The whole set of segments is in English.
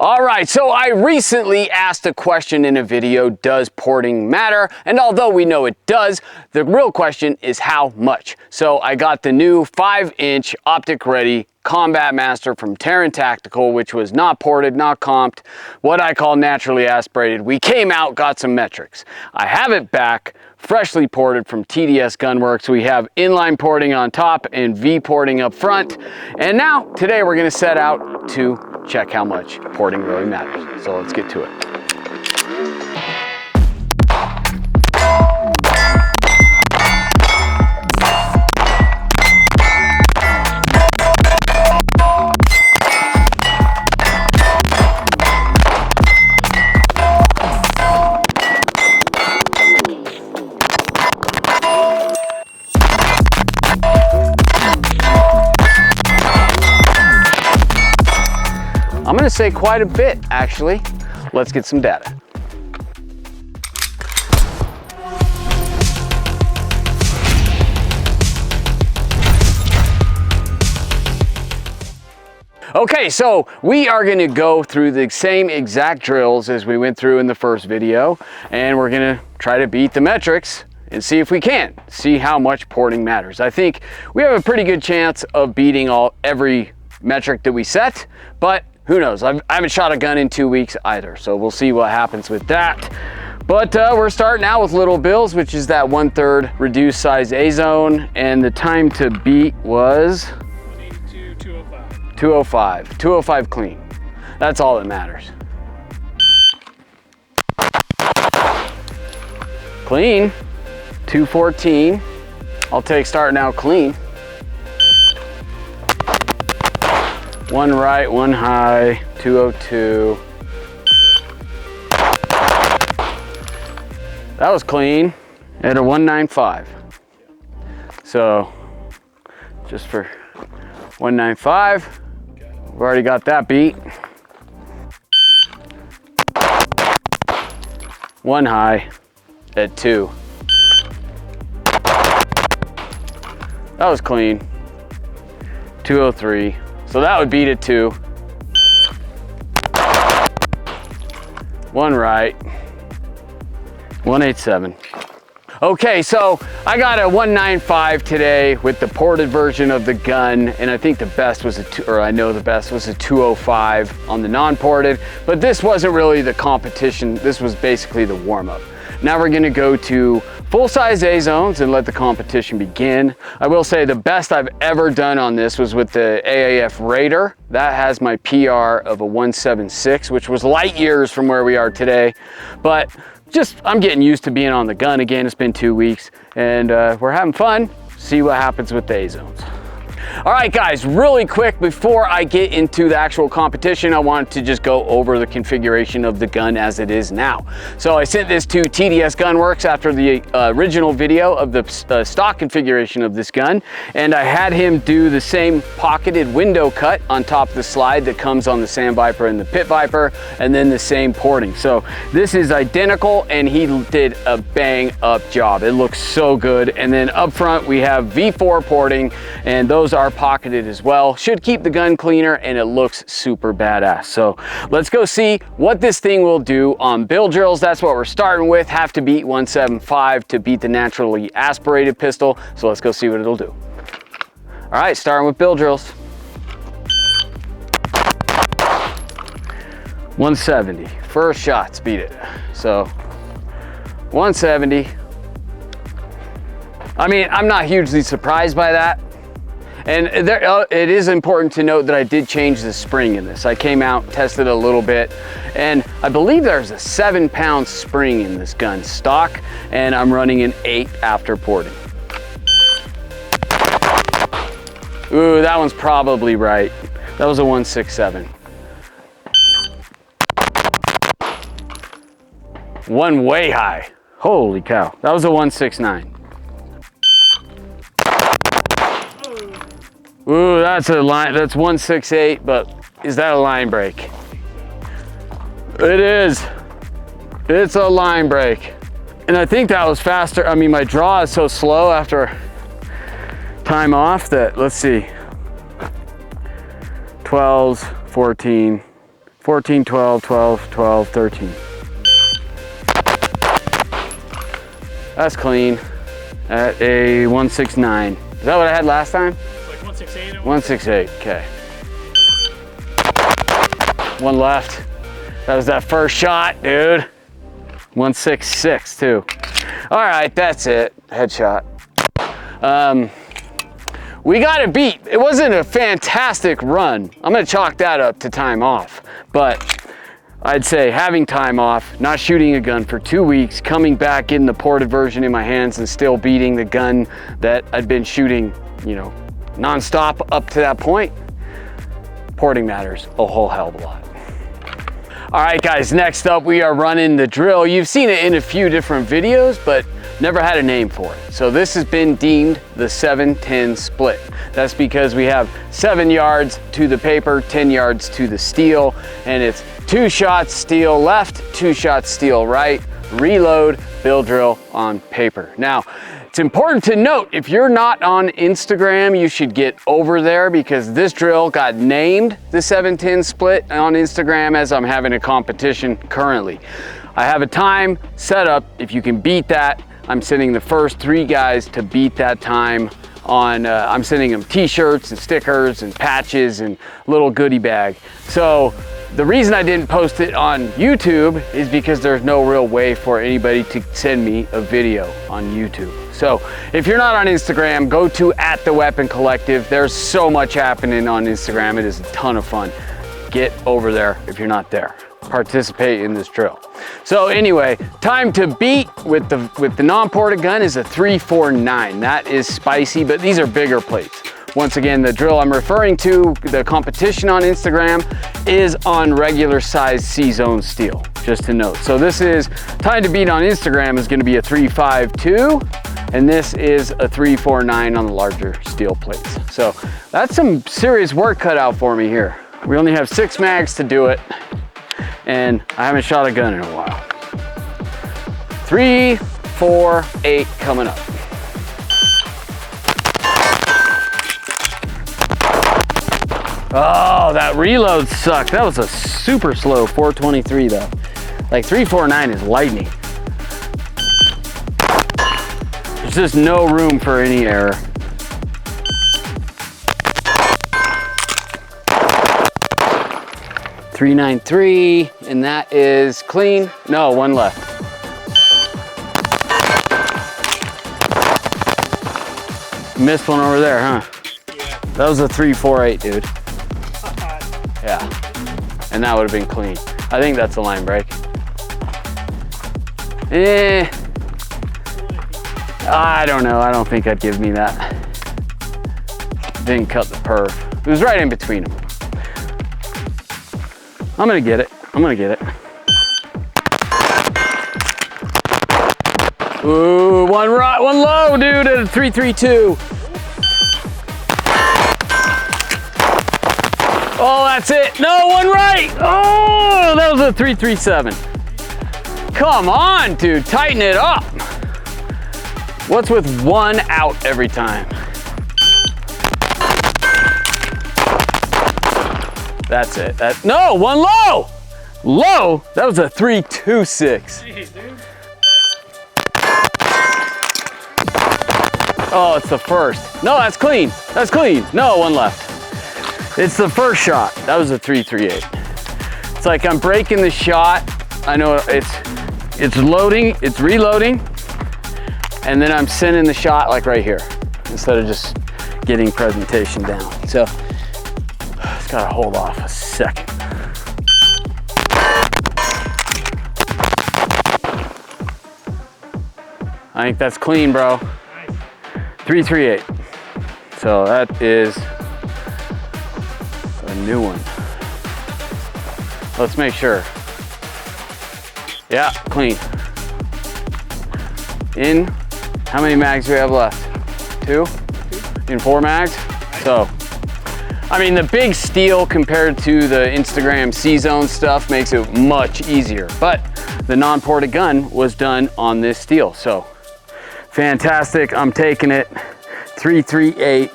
All right, so I recently asked a question in a video, does porting matter? And although we know it does, the real question is how much. So I got the new 5-inch Optic ready Combat Master from Taran Tactical, which was not ported, not comped, what I call naturally aspirated. We came out, got some metrics. I have it back, freshly ported from TDS Gunworks. We have inline porting on top and V porting up front. And now, today we're gonna set out to check how much porting really matters. So let's get to it. I'm gonna say quite a bit, actually. Let's get some data. Okay, so we are gonna go through the same exact drills as we went through in the first video, and we're gonna try to beat the metrics and see if we can, see how much porting matters. I think we have a pretty good chance of beating every metric that we set, but who knows? I haven't shot a gun in 2 weeks either, so we'll see what happens with that. But we're starting out with little bills, which is that 1/3 reduced size A zone, and the time to beat was 205. 205 clean. That's all that matters. Clean, 214. I'll take starting out clean. One right, one high, 202. That was clean at a 195. So just for 195, we've already got that beat. One high at 2. That was clean, 203. So that would beat it too. One right, 187. Okay, so I got a 195 today with the ported version of the gun, and I think the best was I know the best was a 205 on the non-ported, but this wasn't really the competition. This was basically the warm-up. Now we're gonna go to full-size A zones and let the competition begin. I will say the best I've ever done on this was with the AAF Raider. That has my PR of a 176, which was light years from where we are today. But I'm getting used to being on the gun again. It's been 2 weeks, and we're having fun. See what happens with the A zones. All right, guys, really quick before I get into the actual competition, I want to just go over the configuration of the gun as it is now. So I sent this to TDS Gunworks after the original video of the stock configuration of this gun, and I had him do the same pocketed window cut on top of the slide that comes on the Sand Viper and the Pit Viper, and then the same porting. So this is identical, and he did a bang up job. It looks so good. And then up front, we have V4 porting, and those are pocketed as well. Should keep the gun cleaner, and it looks super badass. So let's go see what this thing will do on bill drills. That's what we're starting with. Have to beat 175 to beat the naturally aspirated pistol. So let's go see what it'll do. All right, starting with bill drills. 170, first shots beat it. So 170. I mean, I'm not hugely surprised by that. And it is important to note that I did change the spring in this. I came out, tested a little bit, and I believe there's a 7-pound spring in this gun stock, and I'm running an 8 after porting. Ooh, that one's probably right. That was a 167. One way high. Holy cow. That was a 169. Ooh, that's a line, that's 168, but is that a line break? It is. It's a line break. And I think that was faster. I mean, my draw is so slow after time off that, let's see, 12s, 14, 14, 12, 12, 12, 13. That's clean at a 169. Is that what I had last time? It's like 168. 168, okay. One left. That was that first shot, dude. 166 too. All right, that's it, headshot. We got it beat. It wasn't a fantastic run. I'm gonna chalk that up to time off, but I'd say having time off, not shooting a gun for 2 weeks, coming back in the ported version in my hands and still beating the gun that I'd been shooting, you know, nonstop up to that point, porting matters a whole hell of a lot. All right, guys, next up we are running the drill. You've seen it in a few different videos, but never had a name for it. So this has been deemed the 7-10 split. That's because we have 7 yards to the paper, 10 yards to the steel, and it's 2 shots steel left, 2 shots steel right, reload, bill drill on paper. Now, it's important to note, if you're not on Instagram, you should get over there because this drill got named the 7-10 split on Instagram as I'm having a competition currently. I have a time set up. If you can beat that, I'm sending the first 3 guys to beat that time on, I'm sending them t-shirts and stickers and patches and little goodie bag. So the reason I didn't post it on YouTube is because there's no real way for anybody to send me a video on YouTube. So if you're not on Instagram, go to @theweaponcollective. There's so much happening on Instagram. It is a ton of fun. Get over there if you're not there. Participate in this drill. So anyway, time to beat with the non-ported gun is a 349. That is spicy, but these are bigger plates. Once again, the drill I'm referring to, the competition on Instagram, is on regular size C-zone steel, just to note. So this is, time to beat on Instagram is gonna be a 352, and this is a 349 on the larger steel plates. So that's some serious work cut out for me here. We only have 6 mags to do it, and I haven't shot a gun in a while. 3, 4, 8 coming up. Oh, that reload sucked. That was a super slow 423 though. Like 349 is lightning. There's just no room for any error. .393, and that is clean. No, 1 left. Missed one over there, huh? Yeah. That was a 348, dude. Yeah, and that would have been clean. I think that's a line break. I don't know. I don't think I'd give me that. Didn't cut the perf. It was right in between them. I'm gonna get it. I'm gonna get it. Ooh, one low, dude, at a 332. Oh, that's it. No, 1 right. Oh, that was a 337. Come on, dude, tighten it up. What's with 1 out every time? That's it. No, 1 low. Low? That was a 326. Jeez, dude. Oh, it's the first. No, that's clean. That's clean. No, 1 left. It's the first shot. That was a 338. It's like I'm breaking the shot. I know it's loading, it's reloading, and then I'm sending the shot like right here instead of just getting presentation down. So just gotta hold off a second. I think that's clean, bro. Nice. 338. So that is a new one. Let's make sure. Yeah, clean. In, how many mags do we have left? 2? In 4 mags? So, I mean, the big steel compared to the Instagram C-zone stuff makes it much easier, but the non-ported gun was done on this steel. So, fantastic, I'm taking it. 338,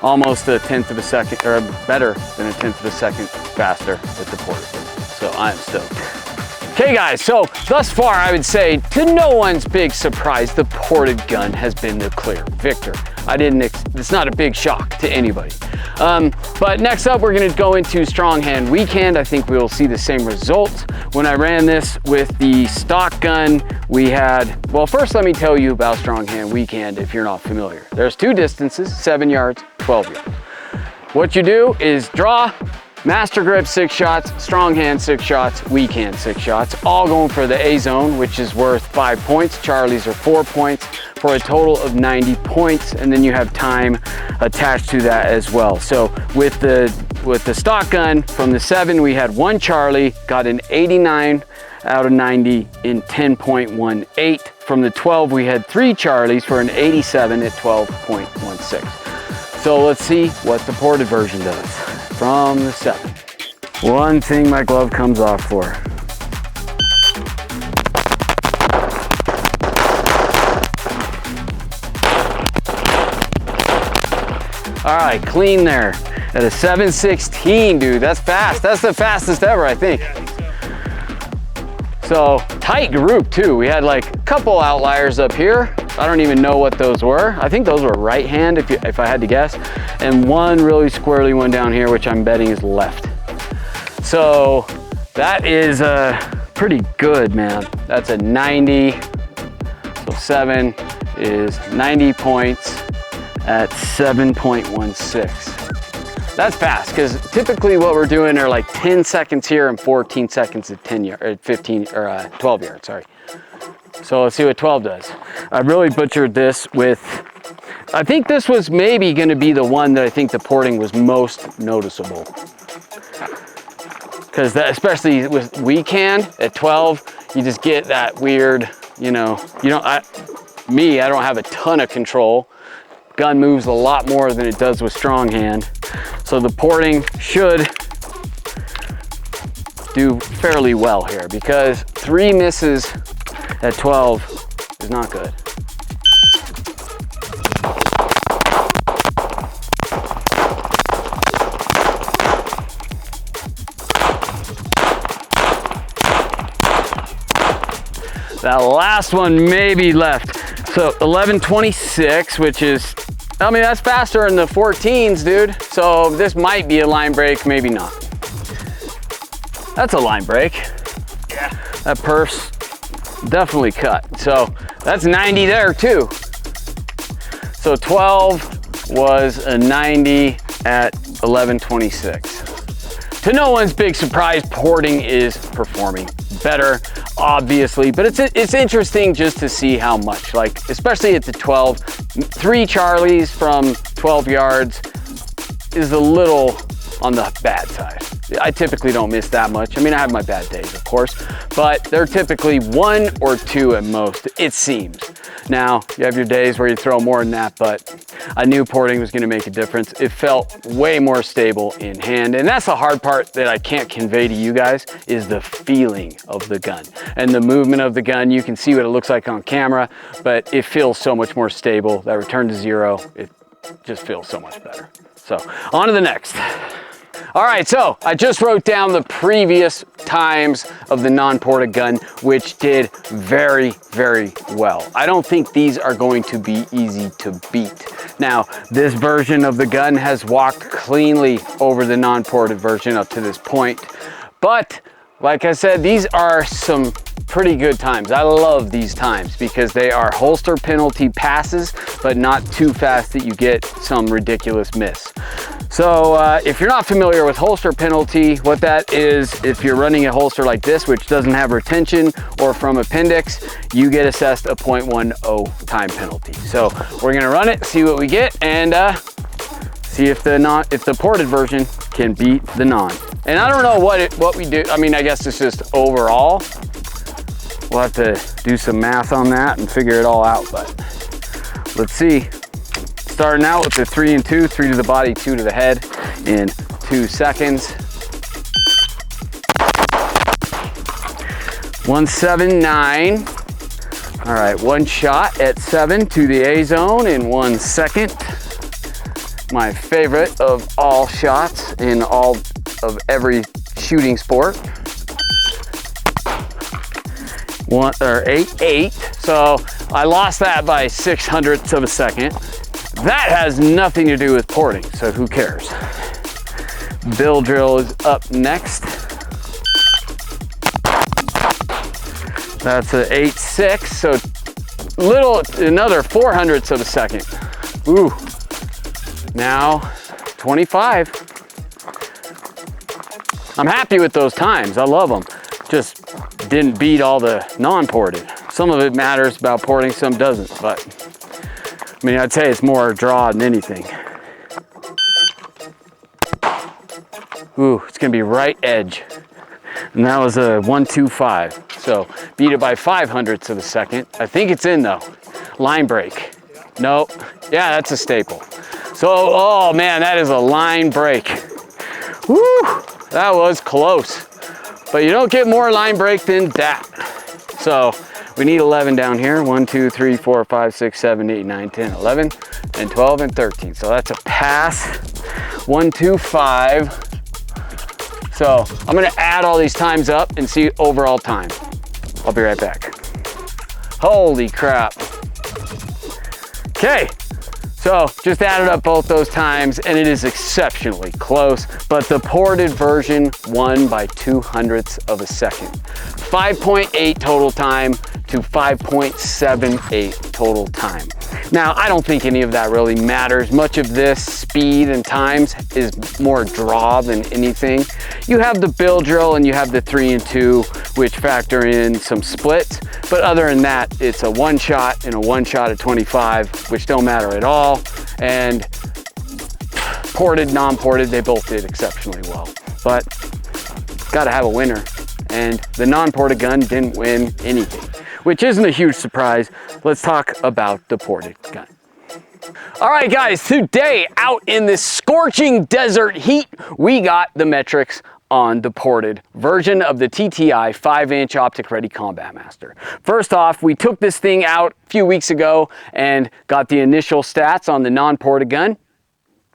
almost a 1/10 of a second, or better than a 1/10 of a second faster with the ported. I'm stoked. Okay guys, so thus far I would say to no one's big surprise, the ported gun has been the clear victor. It's not a big shock to anybody. But next up we're gonna go into strong hand weak hand. I think we'll see the same results. When I ran this with the stock gun, we had, well first let me tell you about strong hand weak hand if you're not familiar. There's two distances, 7 yards, 12 yards. What you do is draw, master grip 6 shots, strong hand 6 shots, weak hand 6 shots, all going for the A zone, which is worth 5 points. Charlies are 4 points for a total of 90 points. And then you have time attached to that as well. So with the stock gun from the 7, we had 1 Charlie, got an 89 out of 90 in 10.18. From the 12, we had 3 Charlies for an 87 at 12.16. So let's see what the ported version does. From the 7. One thing my glove comes off for. All right, clean there. At a 7.16, dude, that's fast. That's the fastest ever, I think. So tight group too. We had like a couple outliers up here. I don't even know what those were. I think those were right hand if I had to guess. And one really squirrely one down here, which I'm betting is left. So that is pretty good, man. That's a 90. So 7 is 90 points at 7.16. That's fast, because typically what we're doing are like 10 seconds here and 14 seconds at 12 yards, sorry. So let's see what 12 does. I really butchered this with, I think this was maybe gonna be the one that I think the porting was most noticeable. Because especially with weak hand at 12, you just get that weird, I don't have a ton of control. Gun moves a lot more than it does with strong hand. So the porting should do fairly well here, because 3 misses at 12 is not good. That last one maybe left. So 11.26, which is, I mean, that's faster in the 14s, dude. So this might be a line break, maybe not. That's a line break. Yeah. That perf's definitely cut. So that's 90 there too. So 12 was a 90 at 11.26. To no one's big surprise, porting is performing better, obviously, but it's interesting just to see how much, like, especially at the 12, 3 Charlies from 12 yards is a little on the bad side. I typically don't miss that much. I mean, I have my bad days, of course, but they're typically 1 or 2 at most, it seems. Now, you have your days where you throw more than that, but I knew porting was gonna make a difference. It felt way more stable in hand, and that's the hard part that I can't convey to you guys, is the feeling of the gun. And the movement of the gun, you can see what it looks like on camera, but it feels so much more stable. That return to 0, it just feels so much better. So, on to the next. All right, so I just wrote down the previous times of the non-ported gun, which did very, very well. I don't think these are going to be easy to beat. Now, this version of the gun has walked cleanly over the non-ported version up to this point, but like I said, these are some pretty good times. I love these times because they are holster penalty passes, but not too fast that you get some ridiculous miss. So if you're not familiar with holster penalty, what that is, if you're running a holster like this, which doesn't have retention or from appendix, you get assessed a 0.10 time penalty. So we're gonna run it, see what we get, and see if the ported version can beat the non. And I don't know what we do. I mean, I guess it's just overall. We'll have to do some math on that and figure it all out, but let's see. Starting out with the 3 and 2, 3 to the body, 2 to the head in 2 seconds. 179. All right, 1 shot at 7 to the A zone in 1 second. My favorite of all shots in all of every shooting sport. eight. So I lost that by 6/100ths of a second. That has nothing to do with porting, so who cares? Bill drill is up next. That's an 8.6, so another 4/100ths of a second. Ooh, now 25. I'm happy with those times, I love them. Just didn't beat all the non-ported. Some of it matters about porting, some doesn't, but I mean, I'd say it's more draw than anything. Ooh, it's gonna be right edge. And that was a 1.25. So beat it by 5/100ths of a second. I think it's in though. Line break. Nope. Yeah, that's a staple. So, oh man, that is a line break. Woo, that was close. But you don't get more line break than that. So we need 11 down here. 1, 2, 3, 4, 5, 6, 7, 8, 9, 10, 11, and 12, and 13. So that's a pass. 1.25. So I'm gonna add all these times up and see overall time. I'll be right back. Holy crap. Okay, so just added up both those times and it is exceptionally close, but the ported version won by 2/100ths of a second. 5.8 total time to 5.78 total time. Now, I don't think any of that really matters. Much of this speed and times is more draw than anything. You have the bill drill and you have the 3 and 2, which factor in some splits. But other than that, it's a one shot and a one shot at 25, which don't matter at all. And ported, non-ported, they both did exceptionally well. But gotta have a winner. And the non-ported gun didn't win anything, which isn't a huge surprise. Let's talk about the ported gun. All right, guys, today out in this scorching desert heat, we got the metrics on the ported version of the TTI 5-inch Optic Ready Combat Master. First off, we took this thing out a few weeks ago and got the initial stats on the non-ported gun,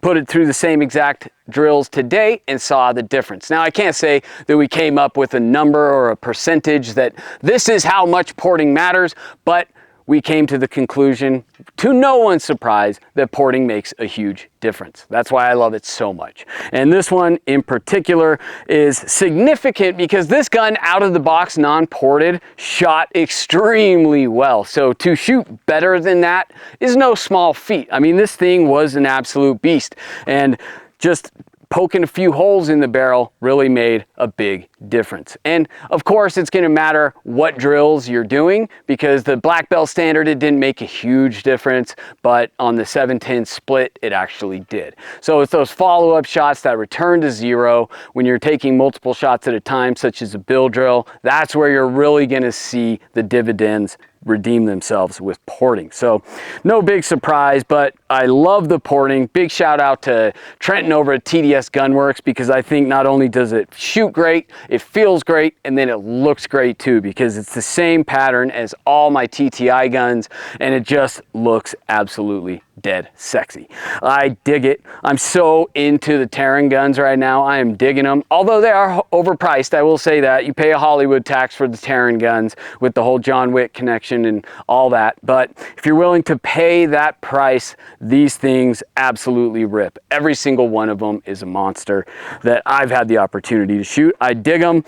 put it through the same exact drills today and saw the difference. Now, I can't say that we came up with a number or a percentage that this is how much porting matters, but we came to the conclusion, to no one's surprise, that porting makes a huge difference. That's why I love it so much. And this one in particular is significant because this gun out of the box, non-ported, shot extremely well. So to shoot better than that is no small feat. I mean, this thing was an absolute beast. And just poking a few holes in the barrel really made a big difference. And of course, it's going to matter what drills you're doing, because the black belt standard, it didn't make a huge difference, but on the 7-10 split, it actually did. So it's those follow-up shots that return to zero when you're taking multiple shots at a time, such as a bill drill. That's where you're really going to see the dividends redeem themselves with porting. So no big surprise, but I love the porting. Big shout out to Trenton over at TDS Gunworks, because I think not only does it shoot great, it feels great, and then it looks great too, because it's the same pattern as all my TTI guns, and it just looks absolutely dead sexy. I dig it. I'm so into the Taran guns right now. I am digging them. Although they are overpriced, I will say that. You pay a Hollywood tax for the Taran guns with the whole John Wick connection and all that. But if you're willing to pay that price, these things absolutely rip. Every single one of them is a monster that I've had the opportunity to shoot. I dig them.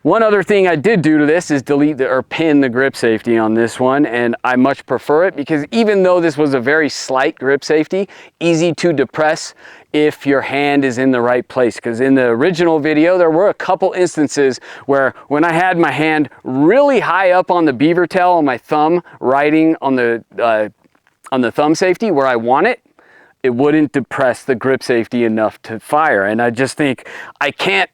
One other thing I did do to this is delete or pin the grip safety on this one, and I much prefer it, because even though this was a very slight grip safety, easy to depress if your hand is in the right place. Because in the original video, there were a couple instances where when I had my hand really high up on the beaver tail on my thumb, riding on the thumb safety where I want it, it wouldn't depress the grip safety enough to fire. And I just think I can't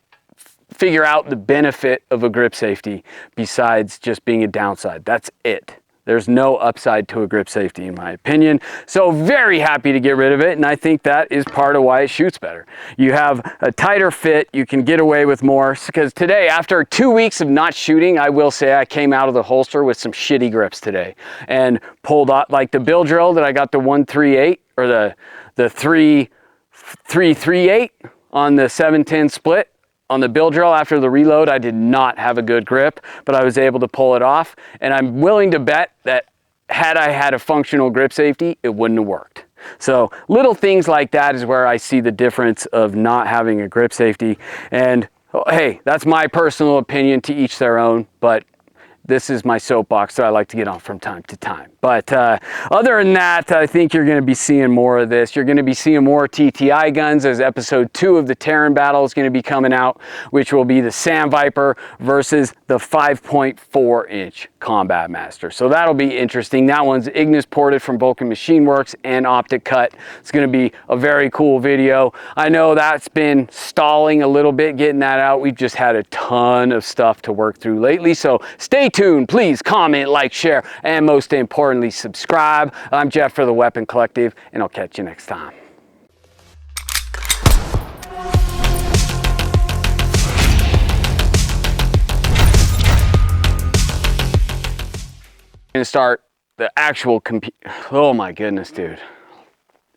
figure out the benefit of a grip safety besides just being a downside. That's it. There's no upside to a grip safety, in my opinion. So very happy to get rid of it, and I think that is part of why it shoots better. You have a tighter fit, you can get away with more, because today, after 2 weeks of not shooting, I will say I came out of the holster with some shitty grips today, and pulled out, like the bill drill that I got the 138, or the 338 on the 7-10 split. on the bill drill after the reload, I did not have a good grip, but I was able to pull it off. And I'm willing to bet that had I had a functional grip safety, it wouldn't have worked. So little things like that is where I see the difference of not having a grip safety. And hey, that's my personal opinion, to each their own, but this is my soapbox that I like to get on from time to time. But other than that, I think you're going to be seeing more of this. You're going to be seeing more TTI guns, as episode 2 of the Taran battle is going to be coming out, which will be the Sam Viper versus the 5.4 inch Combat Master. So that'll be interesting. That one's Ignis ported from Vulcan Machine Works and Optic cut. It's going to be a very cool video. I know that's been stalling a little bit getting that out. We've just had a ton of stuff to work through lately. So stay tuned. Please comment, like, share, and most importantly, subscribe. I'm Jeff for the Weapon Collective, and I'll catch you next time. Gonna start the actual oh my goodness, dude.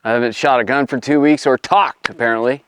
I haven't shot a gun for 2 weeks or talked, apparently.